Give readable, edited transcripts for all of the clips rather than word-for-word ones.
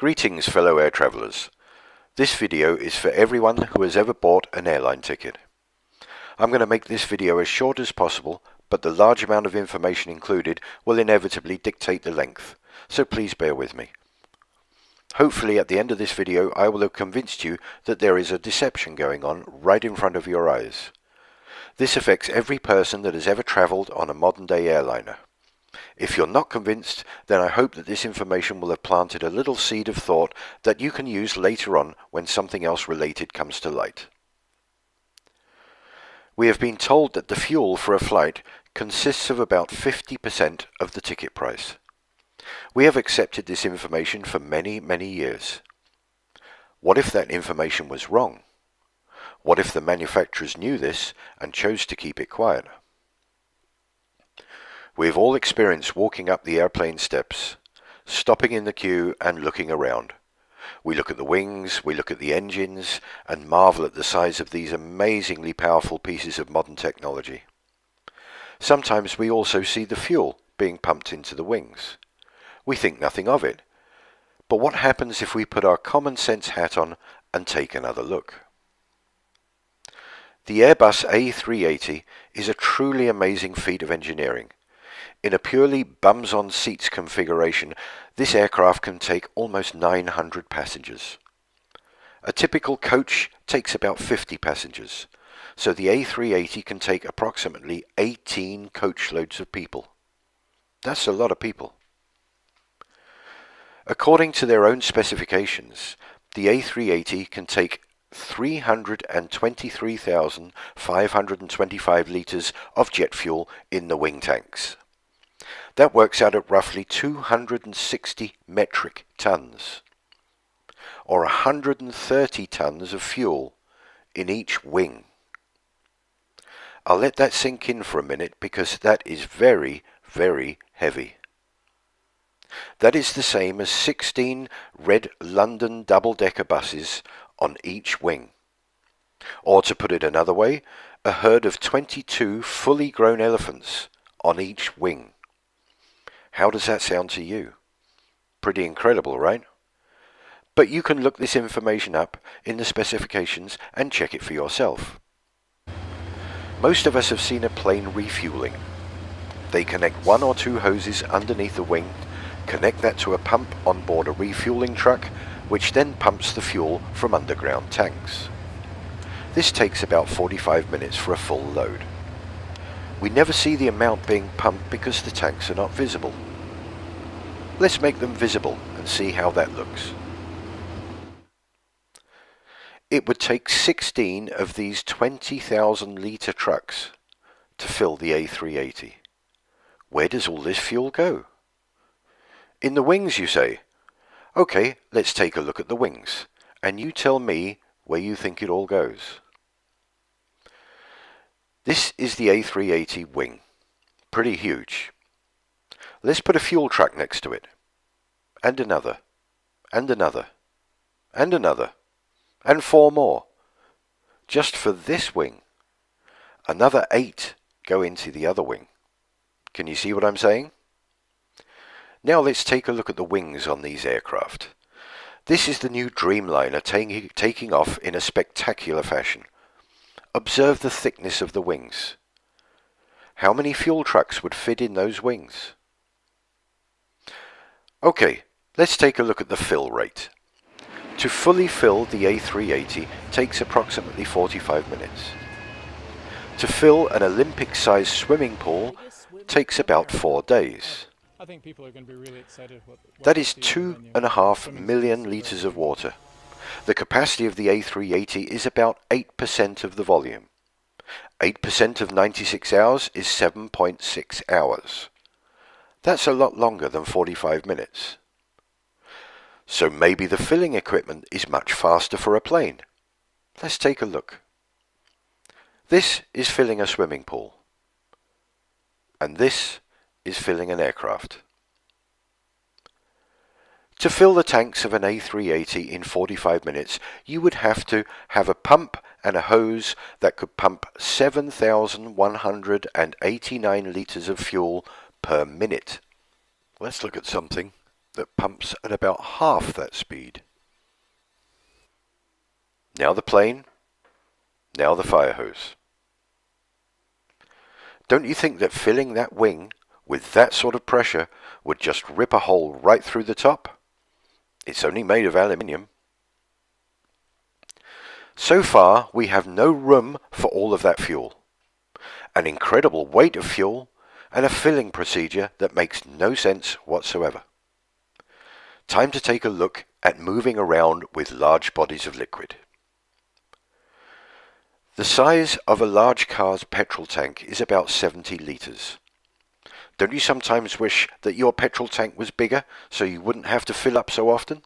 Greetings fellow air travellers. This video is for everyone who has ever bought an airline ticket. I'm going to make this video as short as possible, but the large amount of information included will inevitably dictate the length, so please bear with me. Hopefully at the end of this video I will have convinced you that there is a deception going on right in front of your eyes. This affects every person that has ever travelled on a modern day airliner. If you're not convinced, then I hope that this information will have planted a little seed of thought that you can use later on when something else related comes to light. We have been told that the fuel for a flight consists of about 50% of the ticket price. We have accepted this information for many, many years. What if that information was wrong? What if the manufacturers knew this and chose to keep it quiet? We've all experienced walking up the airplane steps, stopping in the queue and looking around. We look at the wings, we look at the engines, and marvel at the size of these amazingly powerful pieces of modern technology. Sometimes we also see the fuel being pumped into the wings. We think nothing of it. But what happens if we put our common sense hat on and take another look? The Airbus A380 is a truly amazing feat of engineering. In a purely bums-on-seats configuration, this aircraft can take almost 900 passengers. A typical coach takes about 50 passengers, so the A380 can take approximately 18 coachloads of people. That's a lot of people. According to their own specifications, the A380 can take 323,525 litres of jet fuel in the wing tanks. That works out at roughly 260 metric tons, or 130 tons of fuel in each wing. I'll let that sink in for a minute because that is very, very heavy. That is the same as 16 red London double-decker buses on each wing. Or to put it another way, a herd of 22 fully grown elephants on each wing. How does that sound to you? Pretty incredible, right? But you can look this information up in the specifications and check it for yourself. Most of us have seen a plane refueling. They connect one or two hoses underneath the wing, connect that to a pump on board a refueling truck, which then pumps the fuel from underground tanks. This takes about 45 minutes for a full load. We never see the amount being pumped because the tanks are not visible. Let's make them visible and see how that looks. It would take 16 of these 20,000 litre trucks to fill the A380. Where does all this fuel go? In the wings, you say? Okay, let's take a look at the wings, and you tell me where you think it all goes. This is the A380 wing. Pretty huge. Let's put a fuel truck next to it. And another. And another. And another. And 4 more. Just for this wing. Another 8 go into the other wing. Can you see what I'm saying? Now let's take a look at the wings on these aircraft. This is the new Dreamliner taking off in a spectacular fashion. Observe the thickness of the wings. How many fuel trucks would fit in those wings? Okay, let's take a look at the fill rate. To fully fill the A380 takes approximately 45 minutes. To fill an Olympic-sized swimming pool takes about 4 days. I think people are going to be really excited. That is 2.5 million litres of water. The capacity of the A380 is about 8% of the volume. 8% of 96 hours is 7.6 hours. That's a lot longer than 45 minutes. So maybe the filling equipment is much faster for a plane. Let's take a look. This is filling a swimming pool. And this is filling an aircraft. To fill the tanks of an A380 in 45 minutes, you would have to have a pump and a hose that could pump 7,189 litres of fuel per minute. Let's look at something. that pumps at about half that speed. Now the plane, now the fire hose. Don't you think that filling that wing with that sort of pressure would just rip a hole right through the top? It's only made of aluminium. So far, we have no room for all of that fuel, an incredible weight of fuel, and a filling procedure that makes no sense whatsoever. Time to take a look at moving around with large bodies of liquid. The size of a large car's petrol tank is about 70 litres. Don't you sometimes wish that your petrol tank was bigger so you wouldn't have to fill up so often?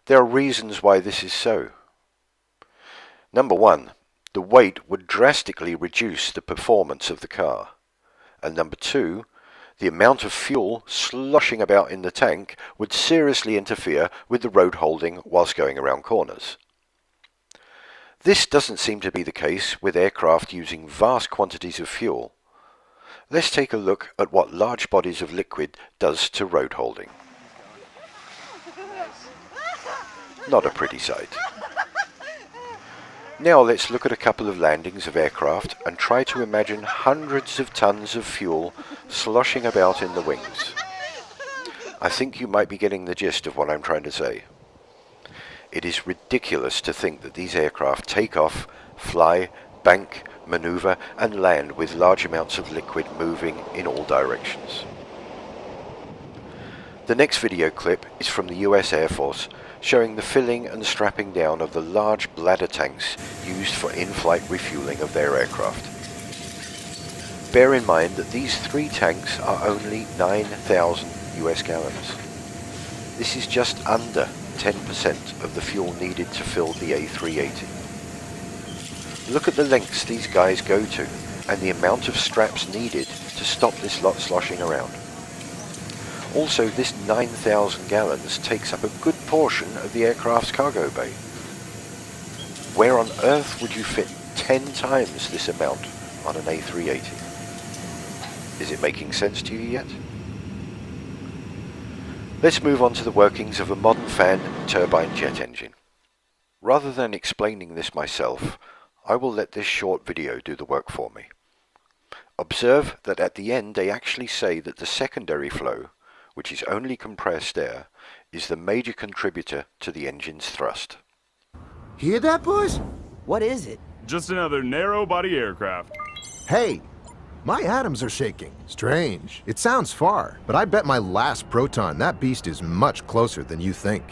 There are reasons why this is so. Number one, the weight would drastically reduce the performance of the car. And number two, the amount of fuel sloshing about in the tank would seriously interfere with the road holding whilst going around corners. This doesn't seem to be the case with aircraft using vast quantities of fuel. Let's take a look at what large bodies of liquid does to road holding. Not a pretty sight. Now let's look at a couple of landings of aircraft and try to imagine hundreds of tons of fuel sloshing about in the wings. I think you might be getting the gist of what I'm trying to say. It is ridiculous to think that these aircraft take off, fly, bank, maneuver and land with large amounts of liquid moving in all directions. The next video clip is from the US Air Force, showing the filling and strapping down of the large bladder tanks used for in-flight refueling of their aircraft. Bear in mind that these 3 tanks are only 9,000 US gallons. This is just under 10% of the fuel needed to fill the A380. Look at the lengths these guys go to and the amount of straps needed to stop this lot sloshing around. Also, this 9,000 gallons takes up a good portion of the aircraft's cargo bay. Where on earth would you fit 10 times this amount on an A380? Is it making sense to you yet? Let's move on to the workings of a modern fan turbine jet engine. Rather than explaining this myself, I will let this short video do the work for me. Observe that at the end they actually say that the secondary flow, which is only compressed air, is the major contributor to the engine's thrust. Hear that, boys? What is it? Just another narrow-body aircraft. Hey, my atoms are shaking. Strange. It sounds far, but I bet my last proton that beast is much closer than you think.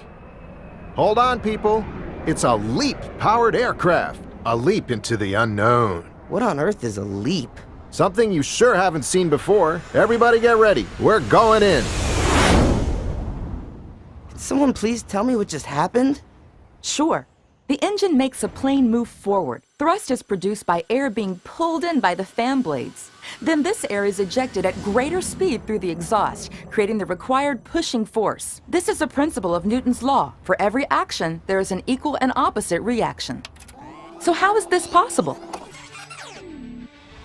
Hold on, people. It's a LEAP-powered aircraft. A leap into the unknown. What on earth is a leap? Something you sure haven't seen before. Everybody get ready. We're going in. Can someone please tell me what just happened? Sure. The engine makes a plane move forward. Thrust is produced by air being pulled in by the fan blades. Then this air is ejected at greater speed through the exhaust, creating the required pushing force. This is a principle of Newton's law. For every action, there is an equal and opposite reaction. So how is this possible?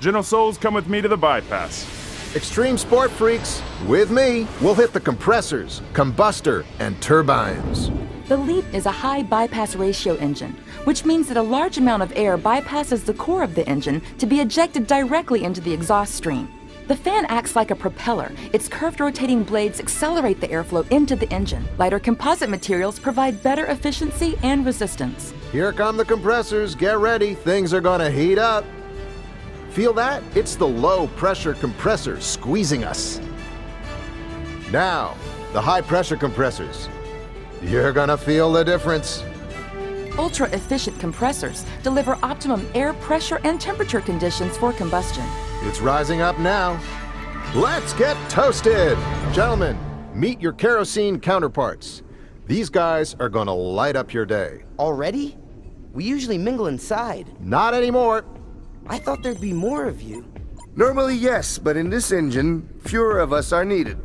General Souls, come with me to the bypass. Extreme sport freaks, with me, we'll hit the compressors, combustor, and turbines. The LEAP is a high bypass ratio engine, which means that a large amount of air bypasses the core of the engine to be ejected directly into the exhaust stream. The fan acts like a propeller. Its curved rotating blades accelerate the airflow into the engine. Lighter composite materials provide better efficiency and resistance. Here come the compressors. Get ready. Things are gonna heat up. Feel that? It's the low-pressure compressor squeezing us. Now, the high-pressure compressors. You're gonna feel the difference. Ultra-efficient compressors deliver optimum air pressure and temperature conditions for combustion. It's rising up now. Let's get toasted! Gentlemen, meet your kerosene counterparts. These guys are gonna light up your day. Already? We usually mingle inside. Not anymore. I thought there'd be more of you. Normally, yes, but in this engine, fewer of us are needed.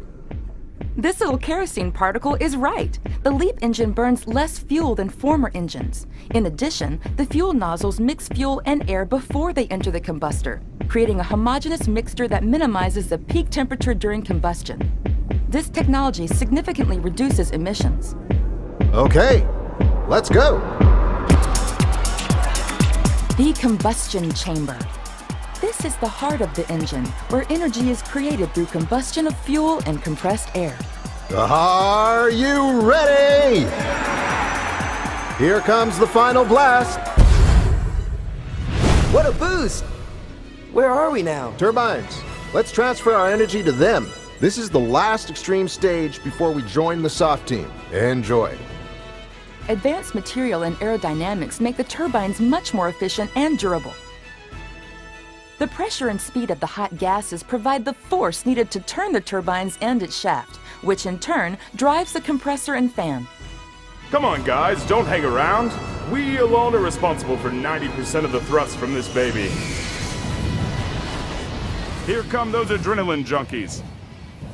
This little kerosene particle is right. The LEAP engine burns less fuel than former engines. In addition, the fuel nozzles mix fuel and air before they enter the combustor, creating a homogeneous mixture that minimizes the peak temperature during combustion. This technology significantly reduces emissions. Okay, let's go. The combustion chamber. This is the heart of the engine, where energy is created through combustion of fuel and compressed air. Are you ready? Here comes the final blast. What a boost! Where are we now? Turbines, let's transfer our energy to them. This is the last extreme stage before we join the soft team. Enjoy. Advanced material and aerodynamics make the turbines much more efficient and durable. The pressure and speed of the hot gases provide the force needed to turn the turbines and its shaft, which in turn drives the compressor and fan. Come on, guys, don't hang around. We alone are responsible for 90% of the thrust from this baby. Here come those adrenaline junkies.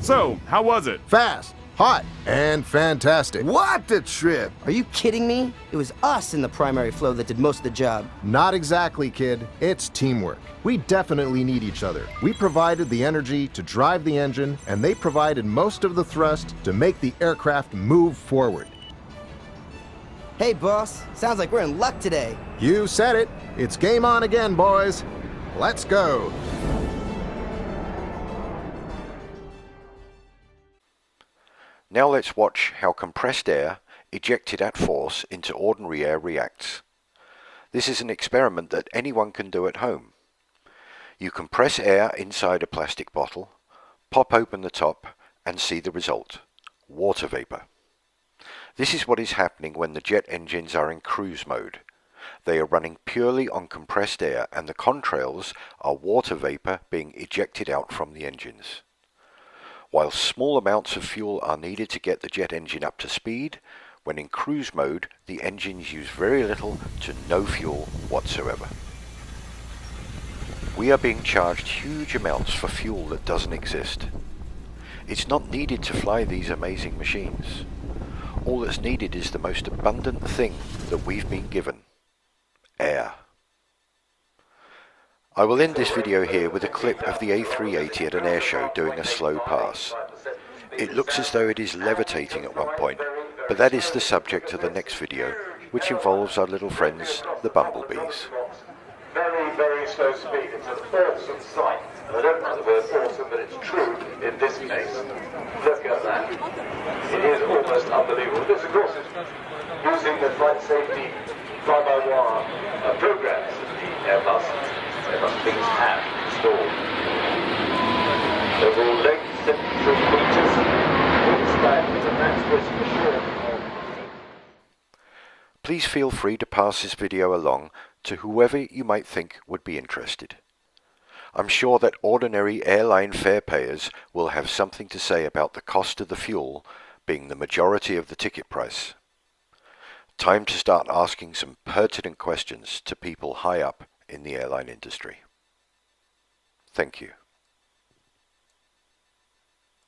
So, how was it? Fast, hot, and fantastic. What a trip! Are you kidding me? It was us in the primary flow that did most of the job. Not exactly, kid. It's teamwork. We definitely need each other. We provided the energy to drive the engine, and they provided most of the thrust to make the aircraft move forward. Hey, boss. Sounds like we're in luck today. You said it. It's game on again, boys. Let's go. Now let's watch how compressed air, ejected at force into ordinary air, reacts. This is an experiment that anyone can do at home. You compress air inside a plastic bottle, pop open the top, and see the result: water vapor. This is what is happening when the jet engines are in cruise mode. They are running purely on compressed air, and the contrails are water vapor being ejected out from the engines. While small amounts of fuel are needed to get the jet engine up to speed, when in cruise mode, the engines use very little to no fuel whatsoever. We are being charged huge amounts for fuel that doesn't exist. It's not needed to fly these amazing machines. All that's needed is the most abundant thing that we've been given: air. I will end this video here with a clip of the A380 at an airshow doing a slow pass. It looks as though it is levitating at one point, but that is the subject of the next video, which involves our little friends, the bumblebees. Very, very slow speed. It's an awesome sight. And I don't like the word awesome, but it's true in this case. Look at that. It is almost unbelievable. This, of course, is using the flight safety fly-by-wire programs that the Airbus things have installed. Overall length 73 meters. Wingspan with a max risk assured. Please feel free to pass this video along to whoever you might think would be interested. I'm sure that ordinary airline fare payers will have something to say about the cost of the fuel being the majority of the ticket price. Time to start asking some pertinent questions to people high up in the airline industry. Thank you.